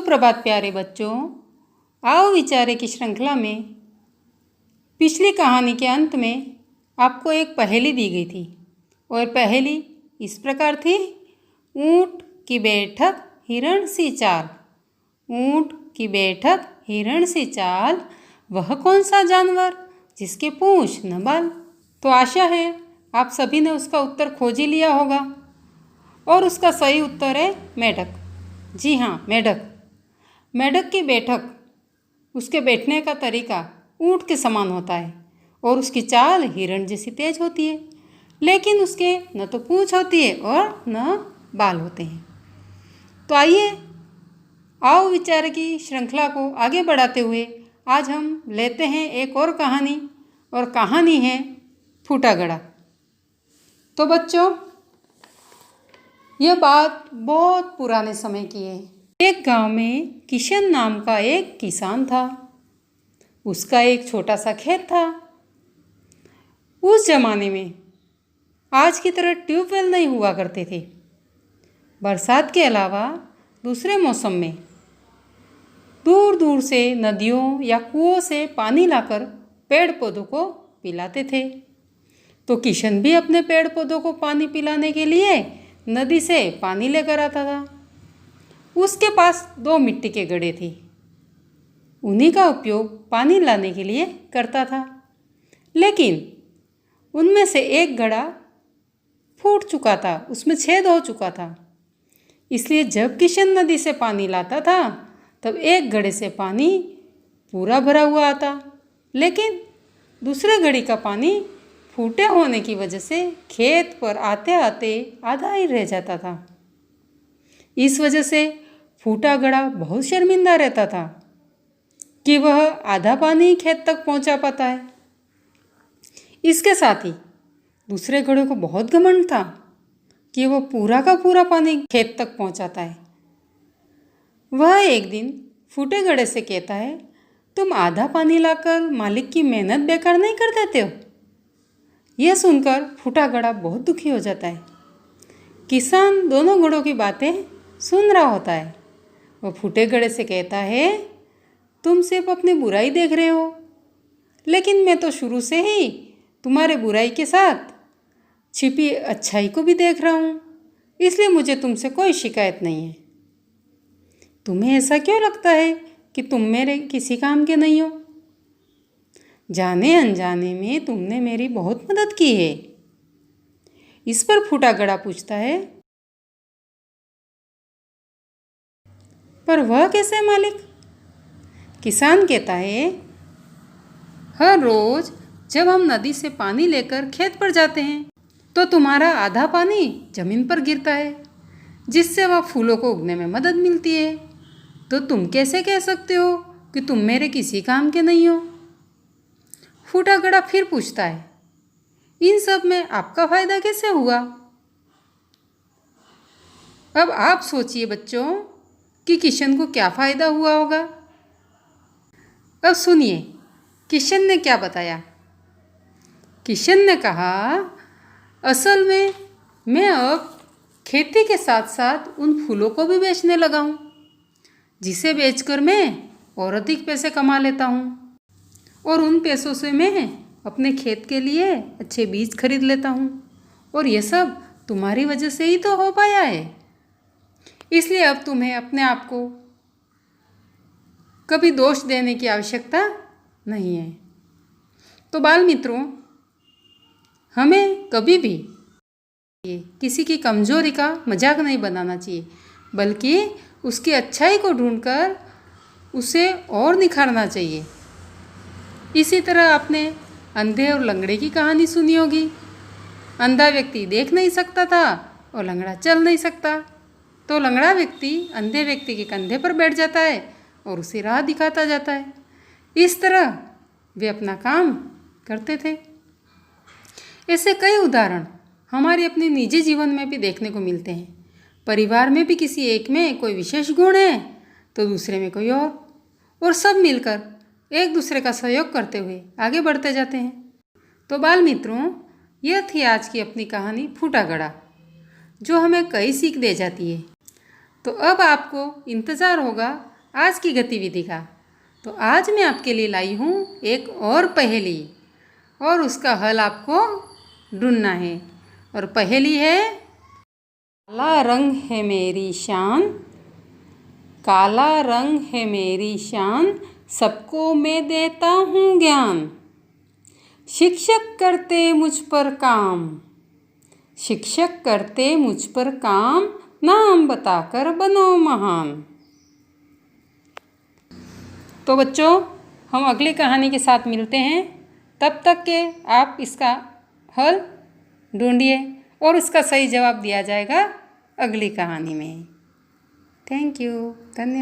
सुप्रभात प्यारे बच्चों। आओ विचारे की श्रृंखला में पिछली कहानी के अंत में आपको एक पहेली दी गई थी और पहेली इस प्रकार थी। ऊंट की बैठक हिरण सी चाल, ऊंट की बैठक हिरण सी चाल, वह कौन सा जानवर जिसके पूंछ न बाल। तो आशा है आप सभी ने उसका उत्तर खोज ही लिया होगा और उसका सही उत्तर है मेढक। जी हाँ, मेढक। मेढक की बैठक, उसके बैठने का तरीका ऊंट के समान होता है और उसकी चाल हिरण जैसी तेज होती है, लेकिन उसके न तो पूंछ होती है और न बाल होते हैं। तो आइए, आओ विचार की श्रृंखला को आगे बढ़ाते हुए आज हम लेते हैं एक और कहानी, और कहानी है फूटा घड़ा। तो बच्चों, यह बात बहुत पुराने समय की है। एक गांव में किशन नाम का एक किसान था। उसका एक छोटा सा खेत था। उस जमाने में आज की तरह ट्यूबवेल नहीं हुआ करते थे। बरसात के अलावा दूसरे मौसम में दूर दूर से नदियों या कुओं से पानी लाकर पेड़ पौधों को पिलाते थे। तो किशन भी अपने पेड़ पौधों को पानी पिलाने के लिए नदी से पानी लेकर आता था। उसके पास 2 मिट्टी के घड़े थे। उन्हीं का उपयोग पानी लाने के लिए करता था, लेकिन उनमें से एक घड़ा फूट चुका था, उसमें छेद हो चुका था। इसलिए जब किशन नदी से पानी लाता था तब एक घड़े से पानी पूरा भरा हुआ आता, लेकिन दूसरे घड़े का पानी फूटे होने की वजह से खेत पर आते आते आधा ही रह जाता था। इस वजह से फूटा घड़ा बहुत शर्मिंदा रहता था कि वह आधा पानी खेत तक पहुंचा पाता है। इसके साथ ही दूसरे घड़े को बहुत घमंड था कि वह पूरा का पूरा पानी खेत तक पहुंचाता है। वह एक दिन फूटे घड़े से कहता है, तुम आधा पानी लाकर मालिक की मेहनत बेकार नहीं कर देते हो। यह सुनकर फूटा घड़ा बहुत दुखी हो जाता है। किसान दोनों घड़ों की बातें सुन रहा होता है। वह फूटे घड़े से कहता है, तुम सिर्फ अपनी बुराई देख रहे हो, लेकिन मैं तो शुरू से ही तुम्हारे बुराई के साथ छिपी अच्छाई को भी देख रहा हूँ, इसलिए मुझे तुमसे कोई शिकायत नहीं है। तुम्हें ऐसा क्यों लगता है कि तुम मेरे किसी काम के नहीं हो? जाने अनजाने में तुमने मेरी बहुत मदद की है। इस पर फूटा घड़ा पूछता है, पर वह कैसे मालिक? किसान कहता है, हर रोज जब हम नदी से पानी लेकर खेत पर जाते हैं तो तुम्हारा आधा पानी जमीन पर गिरता है, जिससे वह फूलों को उगने में मदद मिलती है। तो तुम कैसे कह सकते हो कि तुम मेरे किसी काम के नहीं हो? फूटा घड़ा फिर पूछता है, इन सब में आपका फायदा कैसे हुआ? अब आप सोचिए बच्चों कि किशन को क्या फ़ायदा हुआ होगा। अब सुनिए किशन ने क्या बताया। किशन ने कहा, असल में मैं अब खेती के साथ साथ उन फूलों को भी बेचने लगा हूँ, जिसे बेचकर मैं और अधिक पैसे कमा लेता हूँ, और उन पैसों से मैं अपने खेत के लिए अच्छे बीज खरीद लेता हूँ, और ये सब तुम्हारी वजह से ही तो हो पाया है। इसलिए अब तुम्हें अपने आप को कभी दोष देने की आवश्यकता नहीं है। तो बाल मित्रों, हमें कभी भी किसी की कमजोरी का मजाक नहीं बनाना चाहिए, बल्कि उसकी अच्छाई को ढूंढकर उसे और निखारना चाहिए। इसी तरह आपने अंधे और लंगड़े की कहानी सुनी होगी। अंधा व्यक्ति देख नहीं सकता था और लंगड़ा चल नहीं सकता, तो लंगड़ा व्यक्ति अंधे व्यक्ति के कंधे पर बैठ जाता है और उसे राह दिखाता जाता है। इस तरह वे अपना काम करते थे। ऐसे कई उदाहरण हमारे अपने निजी जीवन में भी देखने को मिलते हैं। परिवार में भी किसी एक में कोई विशेष गुण है तो दूसरे में कोई और सब मिलकर एक दूसरे का सहयोग करते हुए आगे बढ़ते जाते हैं। तो बाल मित्रों, यह थी आज की अपनी कहानी फूटा घड़ा, जो हमें कई सीख दे जाती है। तो अब आपको इंतज़ार होगा आज की गतिविधि का। तो आज मैं आपके लिए लाई हूँ एक और पहेली, और उसका हल आपको ढूंढना है। और पहेली है, काला रंग है मेरी शान, काला रंग है मेरी शान, सबको मैं देता हूँ ज्ञान। शिक्षक करते मुझ पर काम, शिक्षक करते मुझ पर काम, नाम बताकर बनो महान। तो बच्चों, हम अगली कहानी के साथ मिलते हैं। तब तक के आप इसका हल ढूंढिए और उसका सही जवाब दिया जाएगा अगली कहानी में। थैंक यू, धन्यवाद।